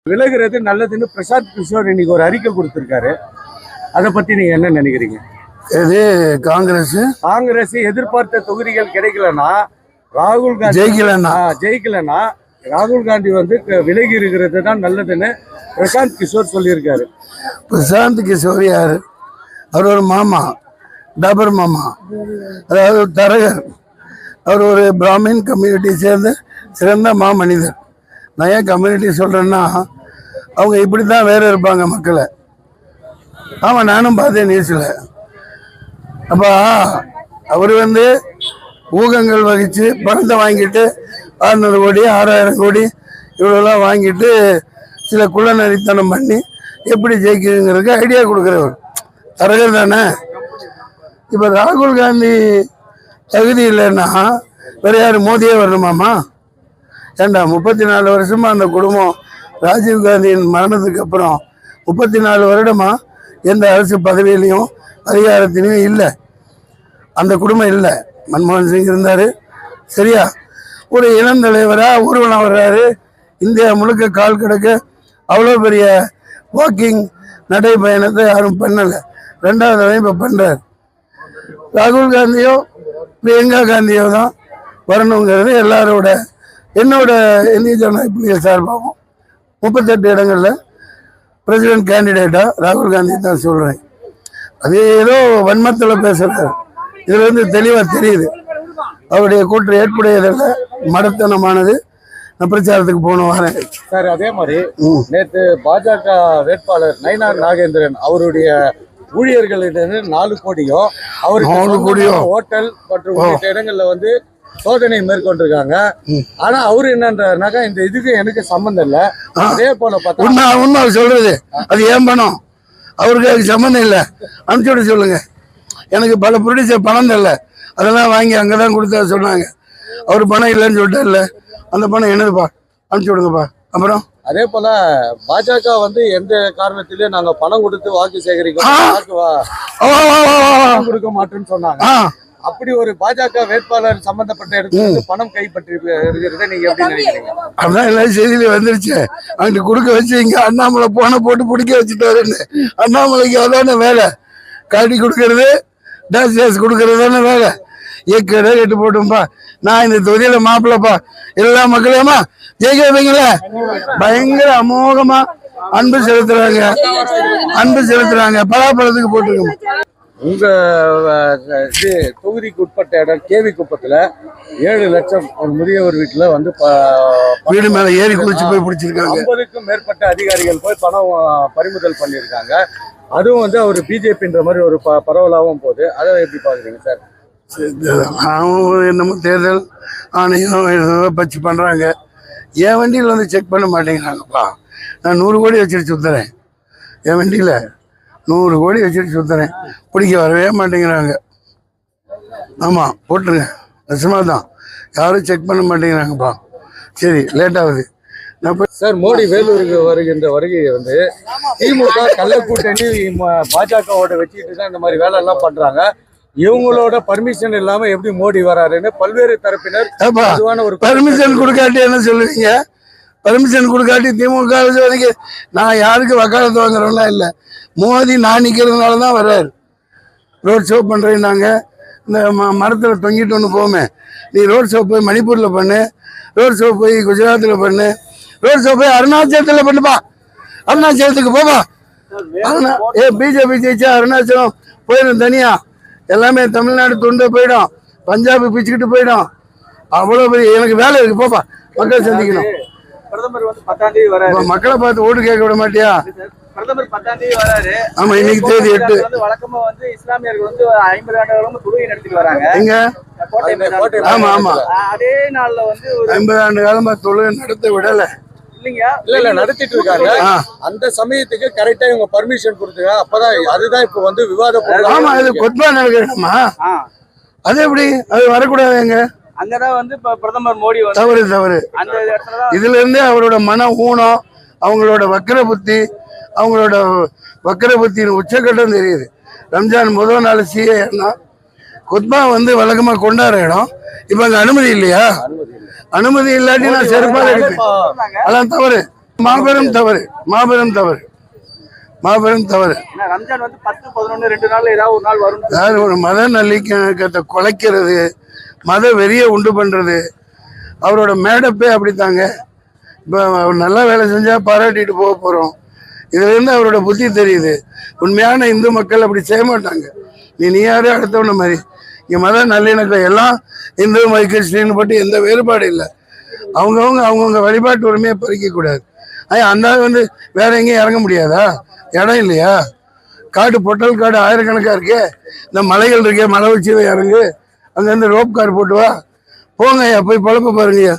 விலகிறது நல்லதுன்னு பிரசாந்த் கிஷோர் இன்னைக்கு ஒரு அறிக்கை கொடுத்திருக்காரு. அதை பத்தி நீங்க என்ன நினைக்கிறீங்க? இது காங்கிரஸ் எதிர்பார்த்த தொகுதிகள் கிடைக்கலன்னா ராகுல் காந்தி ஜெயிக்கலன்னா ராகுல் காந்தி வந்து விலகி இருக்கிறது தான் நல்லதுன்னு பிரசாந்த் கிஷோர் சொல்லியிருக்காரு. பிரசாந்த் கிஷோர் யாரு? அவர் ஒரு மாமா, டாபர் மாமா, அதாவது தரகர். அவர் ஒரு பிராமின் கம்யூனிட்டி சேர்ந்த சிறந்த மாமனிதர். நான் ஏன் கம்யூனிட்டி சொல்றேன்னா, அவங்க இப்படி தான் வேற இருப்பாங்க மக்களை. ஆமாம், நானும் பார்த்தேன் நியூஸில். அப்போ அவர் வந்து ஊகங்கள் வகித்து பணத்தை வாங்கிட்டு 600 கோடி 6000 கோடி இவ்வளோலாம் வாங்கிட்டு சில குள்ளநரித்தனம் பண்ணி எப்படி ஜெயிக்குதுங்கிறதுக்கு ஐடியா கொடுக்குறவர் தரகர் தானே. இப்போ ராகுல் காந்தி தகுதி இல்லைன்னா வேற யார்? மோதியே வரணுமாமா? ஏண்டா 34 வருஷமா அந்த குடும்பம் ராஜீவ் காந்தியின் மரணத்துக்கு அப்புறம் 34 வருடமா எந்த அரசு பதவியிலையும் அதிகாரத்திலையும் இல்லை. அந்த குடும்பம் இல்லை. மன்மோகன் சிங் இருந்தார், சரியா? ஒரு இளம் தலைவராக ஊர்வலம் வர்றாரு. இந்தியா முழுக்க கால் கிடக்க அவ்வளோ பெரிய வாக்கிங் நடைபயணத்தை யாரும் பண்ணலை. 2வது தடவை இப்போ பண்ணுறாரு. ராகுல் காந்தியோ பிரியங்கா காந்தியோ தான் வரணுங்கிறது எல்லாரோட என்னோட இந்திய ஜனநாயக சார்பாகவும் 38 இடங்களில் பிரசிடென்ட் கேண்டிடேட்டாக ராகுல் காந்தி தான் சொல்கிறேன். அது ஏதோ வன்மத்தில் பேசுகிறார். இதுல இருந்து தெளிவாக தெரியுது அவருடைய கூற்று ஏற்புடையதில்லை, மடத்தனமானது. நான் பிரச்சாரத்துக்கு போன வரேன் சார். அதே மாதிரி நேற்று பாஜக வேட்பாளர் நயினார் நாகேந்திரன் அவருடைய ஊழியர்களிடம் 4 கோடியும் அவருக்கு ஹோட்டல் மற்றும் உள்ளிட்ட இடங்கள்ல வந்து சோதனை மேற்கொண்டிருக்காங்க. ஆனா அவரு என்னன்றாருனாக்கா, இந்த இதுக்கு எனக்கு சம்பந்தம் இல்லை. அதே போல பார்த்தா உண்மை சொல்றது அது ஏன் பணம், அவருக்கு அதுக்கு சம்பந்தம் இல்லை. அனுப்பிச்சு விட சொல்லுங்க. எனக்கு பல ப்ரொடியூசர் பணம் இல்லை, அதெல்லாம் வாங்கி அங்கதான் கொடுத்தா சொன்னாங்க. அவரு பணம் இல்லைன்னு சொல்லிட்டார்ல, அந்த பணம் என்னதுப்பா, அனுப்பிச்சு விடுங்கப்பா. அப்புறம் அதே போல பாஜக வந்து எந்த காரணத்திலயும் நாங்க பணம் கொடுத்து வாக்கு சேகரிக்க கொடுக்க மாட்டோம்னு சொன்னாங்க. அப்படி ஒரு பாஜக வேட்பாளர் சம்பந்தப்பட்ட இடத்துல பணம் கைப்பற்றி இருக்கிறத நீங்க எப்படி நினைக்கிறீங்க? அதான் எல்லா செய்தியிலும் வந்துருச்சு. அங்கிட்டு கொடுக்க வச்சு இங்க அண்ணாமலை போன போட்டு பிடிக்க வச்சுட்டாருன்னு. அண்ணாமலைக்கு அதான வேலை, காட்டி கொடுக்கறது, டாஸ் கொடுக்கறது தானே வேலை. ஏக்கடை எட்டு போட்டோம்பா, நான் இந்த தொகுதியில மாப்பிள்ளப்பா, எல்லா மக்களையுமா ஜெயிக்க வைப்பீங்களே. பயங்கர அமோகமா அன்பு செலுத்துறாங்க. பலாப்பழத்துக்கு போட்டுருக்கோம். உங்க தொகுதிக்கு உட்பட்ட இடம் கேவி குப்பத்துல 7 லட்சம் ஒரு முதியவர் வீட்டுல வந்து வீடு மேல ஏறி குளிச்சு போய் பிடிச்சிருக்காங்க. 50க்கும் மேற்பட்ட அதிகாரிகள் போய் பணம் பறிமுதல் பண்ணியிருக்காங்க. அதுவும் வந்து அவர் பிஜேபின்ற மாதிரி ஒரு பரவலாகவும் போகுது. அதை எப்படி பாக்குறீங்க சார்? என்னமோ தேர்தல் ஆணையம் பச்சு பண்றாங்க. என் வண்டியில் வந்து செக் பண்ண மாட்டேங்கிறாங்கப்பா. நான் 100 கோடி வச்சுட்டு சுத்துறேன். என் வண்டியில 100 கோடி வச்சுட்டு சுத்துறேன். பிடிக்க வரவே மாட்டேங்கிறாங்க. ஆமா, போட்டுருங்க. நிஜமா தான், யாரும் செக் பண்ண மாட்டேங்கிறாங்கப்பா. சரி, லேட் ஆகுது. சார், மோடி வேலூருக்கு வருகின்ற வருகையை வந்து திமுக கள்ள கூட்டணி பாஜகவோட வச்சுக்கிட்டு தான் இந்த மாதிரி வேலை எல்லாம் பண்றாங்க. இவங்களோட பர்மிஷன் இல்லாம எப்படி மோடி வராருன்னு பல்வேறு தரப்பினர் ஒரு பர்மிஷன் கொடுக்காட்டி என்ன சொல்லுவீங்க? பர்மிஷன் கொடுக்காட்டி திமுக நான் யாருக்கு வக்காலத்து வாங்குறோம்லாம் இல்லை. மோடி நான் நிற்கிறதுனால தான் வர்றாரு. ரோட் ஷோ பண்ணுறேன். நாங்கள் இந்த மரத்தில் தொங்கிட்டு ஒன்று போமே, நீ ரோட் ஷோ போய் மணிப்பூரில் பண்ணு, ரோட் ஷோ போய் குஜராத்தில் பண்ணு, ரோட் ஷோ போய் அருணாச்சலத்தில் பண்ணுப்பா. அருணாச்சலத்துக்கு போப்பா. பிஜேபி ஜெயிச்சா அருணாச்சலம் போயிடும் தனியா. எல்லாமே தமிழ்நாடு துண்டு போயிடும், பஞ்சாபு பிச்சுக்கிட்டு போயிடும். அவ்வளோ பெரிய எனக்கு வேலை இருக்கு. போப்பா, மக்கள் சந்திக்கணும். பிரதமர் வந்து 10ஆம் தேதி வராரு. மக்களை பார்த்து ஓட்டு கேட்க விட மாட்டியா? பிரதமர் 10ஆம் தேதி வராரு. ஆமா, இன்னைக்கு தேதி 8. வழக்கமா வந்து இஸ்லாமியர்கள் வந்து 50 ஆண்டுகளும் தொழுகை நடத்திட்டு வராங்க. எங்க? ஆமா ஆமா, அதே நாள்ல வந்து 50 ஆண்டு காலமா தொழுகை நடத்த விடல. இல்ல நடத்திட்டு இருக்காங்க. அந்த சமயத்துக்கு கரெக்டா இவங்க பர்மிஷன் கொடுத்துங்க. அப்பதான் அதுதான் இப்ப வந்து விவாதம். ஆமா, இது கொத்பா நடக்கணுமா? அது எப்படி? அது வரக்கூடாது. எங்க அங்கதான் வந்து பிரதமர் மோடி தவறு. இதுல இருந்தே அவரோட மன ஊனம், அவங்களோட வக்கர புத்தியின் உச்சக்கட்டம் தெரியுது. ரம்ஜான் முதல் நாள் சிஏன்னா கொத்பா வந்து வழக்கமா கொண்டாடுற இடம். இப்ப அங்க அனுமதி இல்லையா? அனுமதி இல்லாட்டி நான் செருப்பாக அதான் தவறு. மாபெரும் தவறு, மாபெரும் தவறு, மாபெரும் தவறு. ரம்ஜான் வந்து 10, 11, 2 நாள்ல ஏதாவது ஒரு நாள் வரும். அதாவது ஒரு மத நல்லிணக்கத்தை குலைக்கிறது, மத வெறியை உண்டு பண்றது, அவரோட மேடப்பே அப்படித்தாங்க. இப்போ நல்ல வேலை செஞ்சா பாராட்டிட்டு போக போறோம். இதுல இருந்து அவரோட புத்தி தெரியுது. உண்மையான இந்து மக்கள் அப்படி செய்ய மாட்டாங்க. நீ யாரு அடுத்தவன மாதிரி. இங்க மத நல்லிணக்கம் எல்லாம் இந்து கிறிஸ்டின் பற்றி எந்த வேறுபாடு இல்லை. அவங்கவுங்க வழிபாட்டு உரிமையை பறிக்க கூடாது. அந்த வந்து வேற எங்கேயும் இறங்க முடியாதா? இடம் இல்லையா? காடு பொட்டல் காடு ஆயிரக்கணக்கா இருக்கே. இந்த மலைகள் இருக்கே, மலை வச்சு இறங்கு, அங்கேருந்து ரோப் கார் போட்டு வா, போங்கய்யா போய் பழப்ப பாருங்கய்யா.